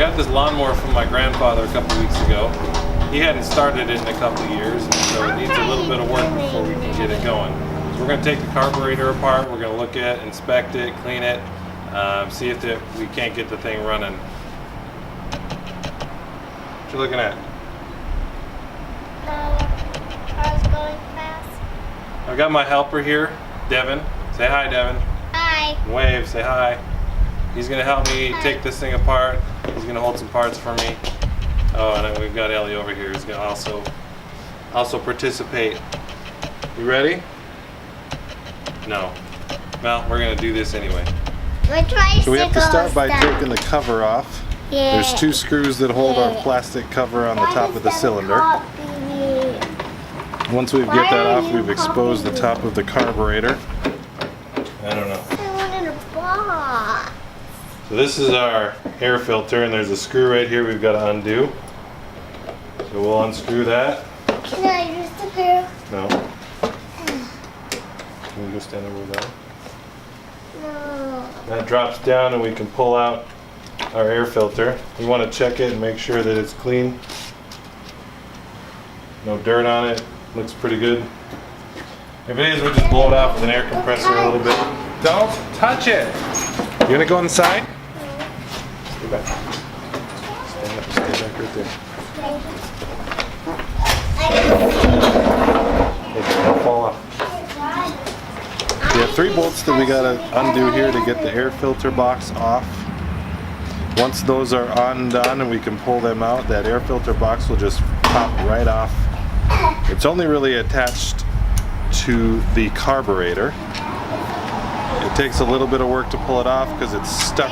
got this lawnmower from my grandfather a couple weeks ago. He hadn't started it in a couple of years, and so it needs a little bit of work before we can get it going. So we're going to take the carburetor apart. We're going to look at it, inspect it, clean it, see if we can't get the thing running. What you looking at? I was going fast. I've got my helper here, Devin. Say hi, Devin. Hi. Wave, say hi. He's going to help me take this thing apart. He's going to hold some parts for me. Oh, and then we've got Ellie over here. He's going to also participate. You ready? No. Well, we're going to do this anyway. So we have to start by taking the cover off. Yeah. There's two screws that hold our plastic cover on the top of the cylinder. Once we get that off, we've exposed the top of the carburetor. I don't know. I wanted a box. So this is our air filter, and there's a screw right here we've got to undo. So we'll unscrew that. Can I use the screw? No. Can we go stand over that? No. That drops down and we can pull out our air filter. We want to check it and make sure that it's clean. No dirt on it. Looks pretty good. If it is, we'll just blow it off with an air compressor a little bit. Don't touch it! You gonna go inside? Stay back. Stand up, stay back right there. Hey, don't fall off. We have 3 bolts that we gotta undo here to get the air filter box off. Once those are undone and we can pull them out, that air filter box will just pop right off. It's only really attached to the carburetor. It takes a little bit of work to pull it off because it's stuck.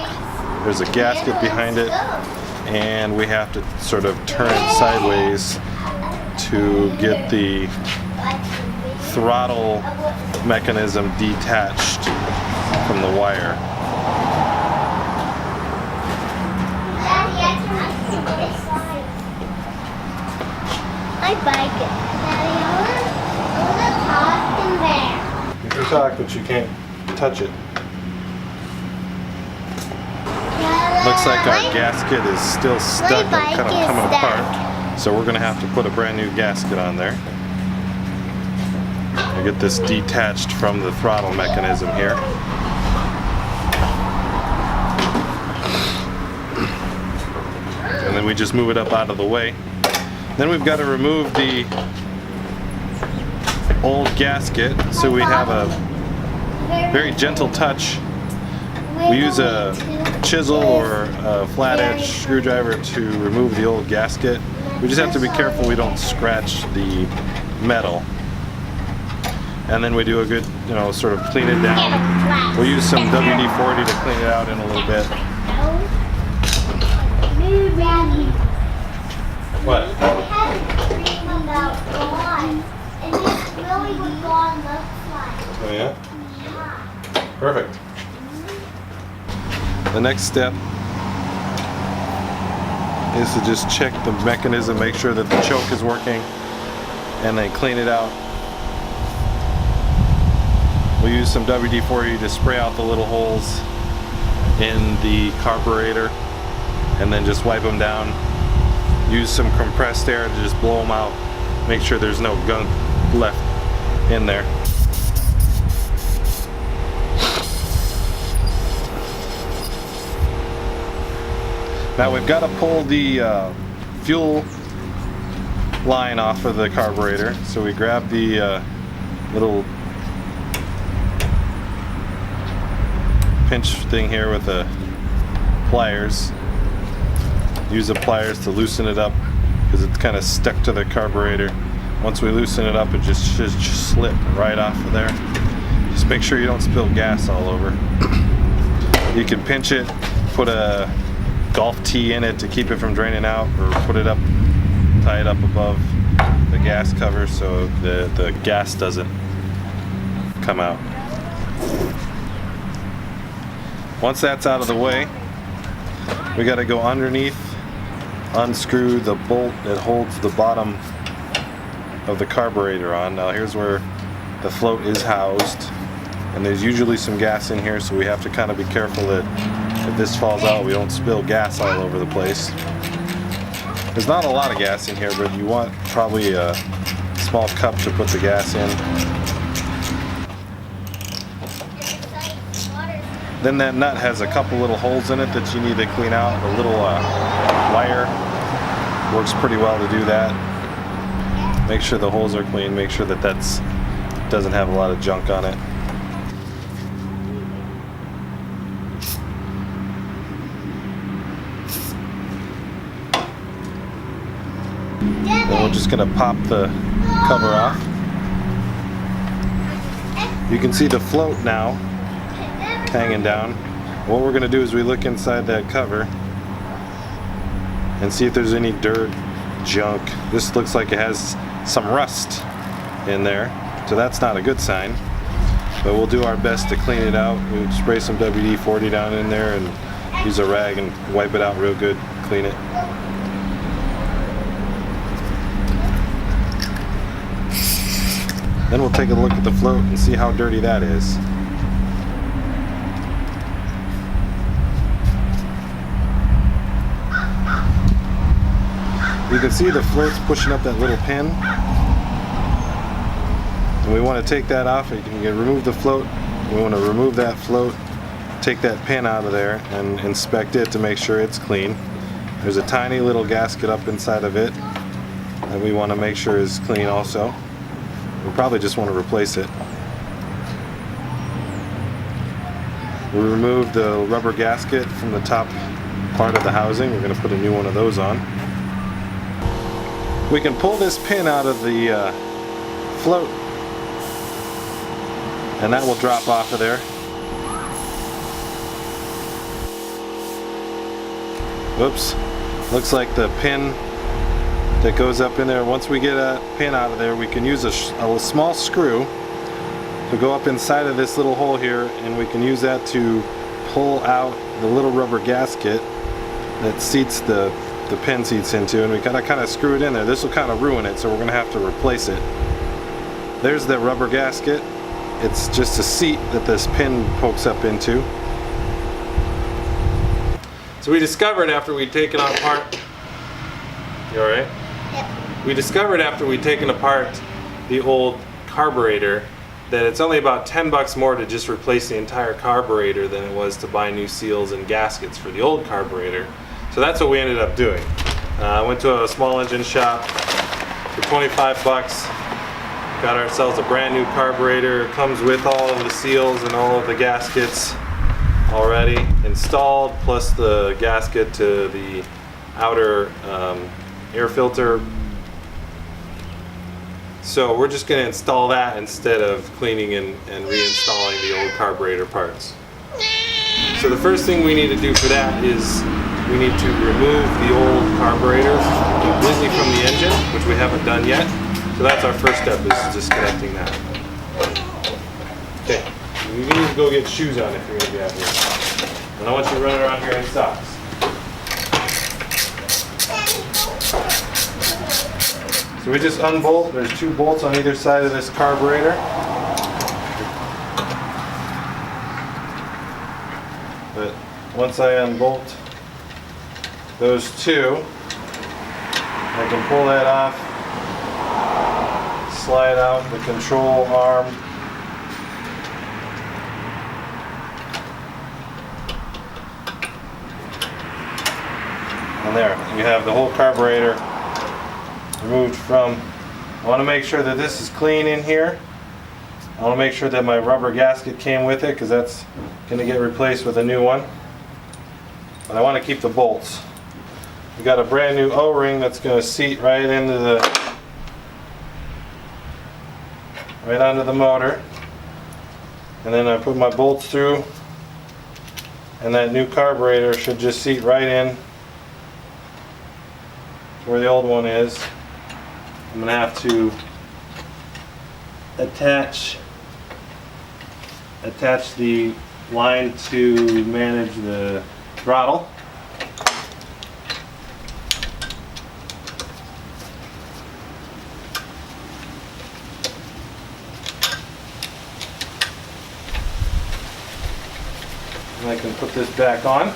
There's a gasket behind it, and we have to sort of turn it sideways to get the throttle mechanism detached from the wire. I like it. Daddy, I want to talk in there. You can talk, but you can't touch it. Looks like our gasket is still stuck and kind of coming apart. So we're going to have to put a brand new gasket on there. I get this detached from the throttle mechanism here. And then we just move it up out of the way. Then we've got to remove the old gasket, so we have a very gentle touch. We use a chisel or a flat edge screwdriver to remove the old gasket. We just have to be careful we don't scratch the metal. And then we do a good, sort of clean it down. We'll use some WD-40 to clean it out in a little bit. What? I had a dream about God, and it's really what God looks like. Oh yeah? Yeah. Perfect. The next step is to just check the mechanism, make sure that the choke is working, and then clean it out. We'll use some WD-40 to spray out the little holes in the carburetor and then just wipe them down. Use some compressed air to just blow them out. Make sure there's no gunk left in there. Now we've got to pull the fuel line off of the carburetor. So we grab the little pinch thing here with the pliers. Use the pliers to loosen it up because it's kind of stuck to the carburetor. Once we loosen it up, it just should slip right off of there. Just make sure you don't spill gas all over. You can pinch it, put a golf tee in it to keep it from draining out, or put it up, tie it up above the gas cover so the gas doesn't come out. Once that's out of the way, we got to go underneath, unscrew the bolt that holds the bottom of the carburetor on. Now here's where the float is housed, and there's usually some gas in here, so we have to kind of be careful that if this falls out, we don't spill gas all over the place. There's not a lot of gas in here, but you want probably a small cup to put the gas in. Then that nut has a couple little holes in it that you need to clean out. A little wire works pretty well to do that. Make sure the holes are clean. Make sure that doesn't have a lot of junk on it. Then we're just going to pop the cover off. You can see the float now hanging down. What we're going to do is we look inside that cover and see if there's any dirt, junk. This looks like it has some rust in there, so that's not a good sign. But we'll do our best to clean it out. We'll spray some WD-40 down in there and use a rag and wipe it out real good, clean it. Then we'll take a look at the float and see how dirty that is. You can see the float's pushing up that little pin. And we want to take that off. You can remove the float. We want to remove that float, take that pin out of there, and inspect it to make sure it's clean. There's a tiny little gasket up inside of it that we want to make sure is clean also. We probably just want to replace it. We removed the rubber gasket from the top part of the housing. We're going to put a new one of those on. We can pull this pin out of the float, and that will drop off of there. Whoops. Looks like the pin that goes up in there. Once we get a pin out of there, we can use a small screw to go up inside of this little hole here, and we can use that to pull out the little rubber gasket that seats the pin seats into, and we gotta kind of screw it in there. This will kind of ruin it, so we're gonna have to replace it. There's the rubber gasket. It's just a seat that this pin pokes up into. So we discovered after we'd taken apart, you alright? Yep. We discovered after we'd taken apart the old carburetor that it's only about $10 more to just replace the entire carburetor than it was to buy new seals and gaskets for the old carburetor. So that's what we ended up doing. I went to a small engine shop for $25. Got ourselves a brand new carburetor. It comes with all of the seals and all of the gaskets already installed, plus the gasket to the outer air filter. So we're just going to install that instead of cleaning and reinstalling the old carburetor parts. So the first thing we need to do for that is we need to remove the old carburetor completely from the engine, which we haven't done yet. So that's our first step, is disconnecting that. Okay, you need to go get shoes on if you're going to be out here. And I want you to run around here in socks. So we just unbolt. There's 2 bolts on either side of this carburetor. But once I unbolt those 2, I can pull that off, slide out the control arm, and there you have the whole carburetor removed from. I want to make sure that this is clean in here. I want to make sure that my rubber gasket came with it, because that's going to get replaced with a new one. But I want to keep the bolts. We got a brand new O-ring that's going to seat right into right onto the motor, and then I put my bolts through, and that new carburetor should just seat right in where the old one is. I'm going to have to attach the line to manage the throttle. And I can put this back on.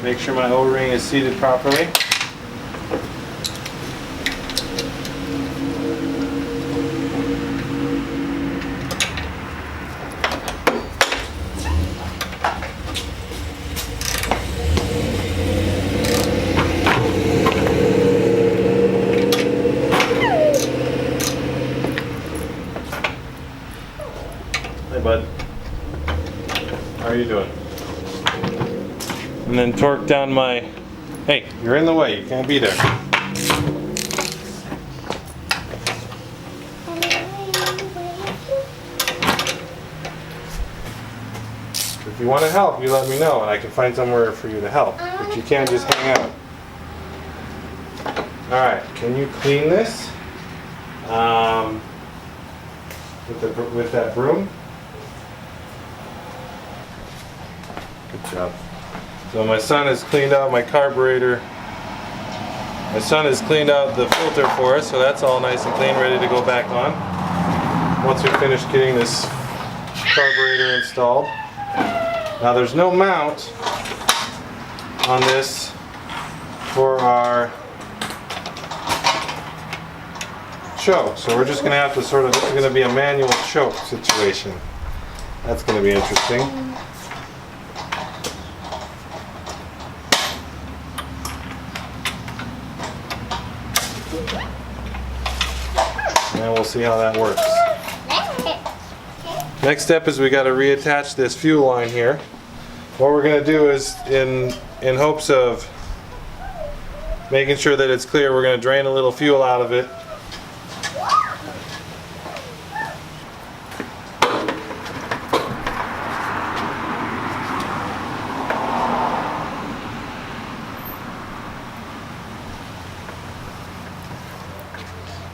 Make sure my O-ring is seated properly. Hey bud, how are you doing? And then torque down my, hey, you're in the way, you can't be there. If you want to help, you let me know and I can find somewhere for you to help, but you can't just hang out. Alright, can you clean this with that broom? Good job. So my son has cleaned out my carburetor. My son has cleaned out the filter for us, so that's all nice and clean, ready to go back on. Once we finish getting this carburetor installed. Now there's no mount on this for our choke, so we're just going to have to this is going to be a manual choke situation. That's going to be interesting. And we'll see how that works. Next step is we got to reattach this fuel line here. What we're going to do is, in hopes of making sure that it's clear, we're going to drain a little fuel out of it.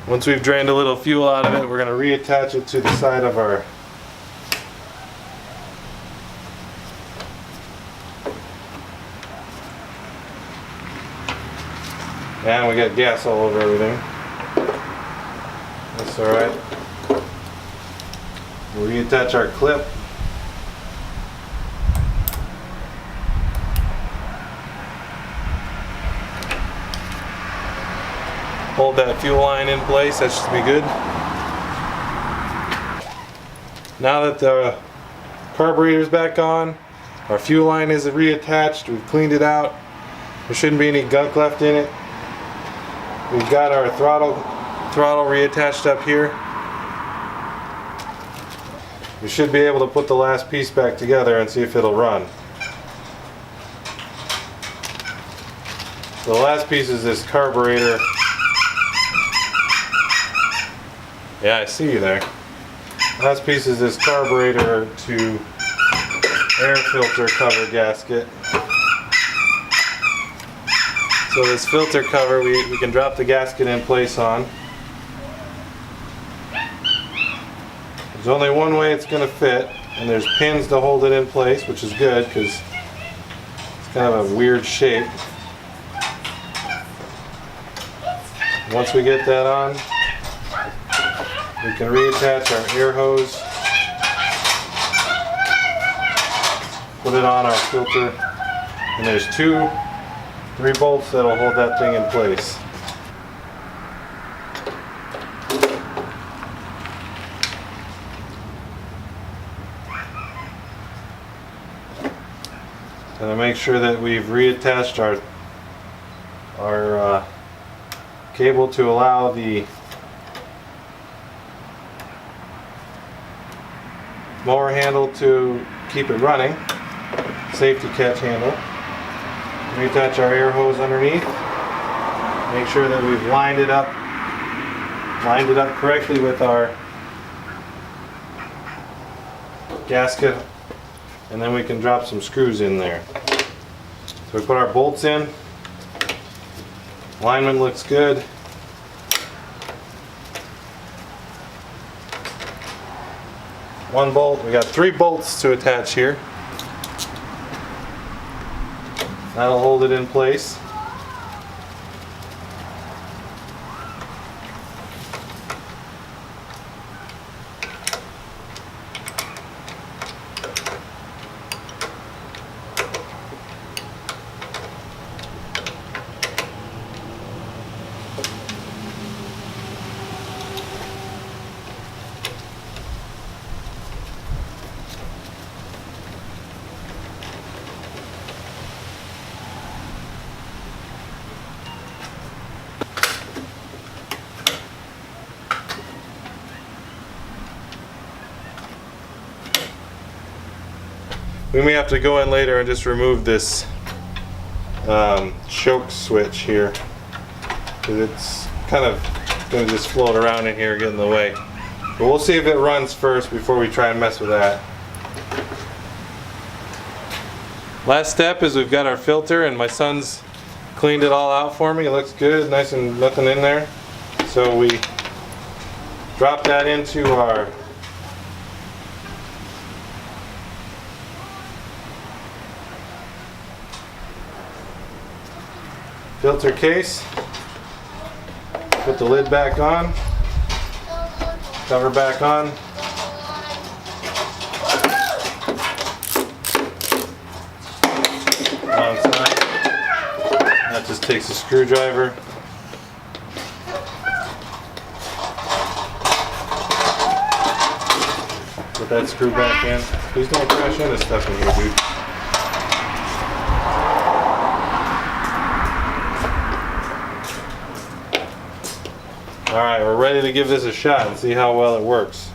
Once we've drained a little fuel out of it, we're going to reattach it to the side of our and we got gas all over everything. That's alright. We'll reattach our clip. Hold that fuel line in place, that should be good. Now that the carburetor's back on, our fuel line is reattached, we've cleaned it out. There shouldn't be any gunk left in it. We've got our throttle reattached up here. We should be able to put the last piece back together and see if it'll run. So the last piece is this carburetor. Yeah, I see you there. Last piece is this carburetor to air filter cover gasket. So this filter cover we can drop the gasket in place on. There's only one way it's going to fit, and there's pins to hold it in place, which is good because it's kind of a weird shape. Once we get that on, we can reattach our air hose, put it on our filter, and there's 3 bolts that'll hold that thing in place. And to make sure that we've reattached our cable to allow the mower handle to keep it running, safety catch handle. Reattach our air hose underneath. Make sure that we've lined it up correctly with our gasket, and then we can drop some screws in there. So we put our bolts in. Alignment looks good. One bolt. We got 3 bolts to attach here. That'll hold it in place. We may have to go in later and just remove this choke switch here, because it's kind of going to just float around in here, get in the way. But we'll see if it runs first before we try and mess with that. Last step is we've got our filter, and my son's cleaned it all out for me. It looks good, nice and nothing in there. So we drop that into our filter case, put the lid back on, cover back on, wrong side. That just takes a screwdriver. Put that screw back in. Please don't crash into stuff in here, dude. Alright, we're ready to give this a shot and see how well it works.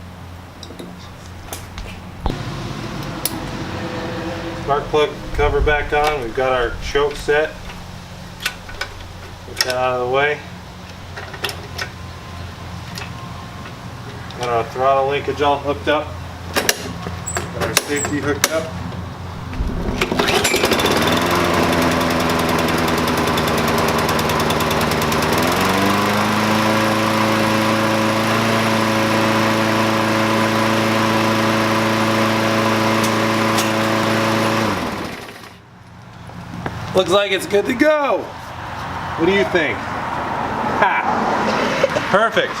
Spark plug cover back on. We've got our choke set. Get that out of the way. Got our throttle linkage all hooked up. Got our safety hooked up. Looks like it's good to go. What do you think? Ha! Perfect.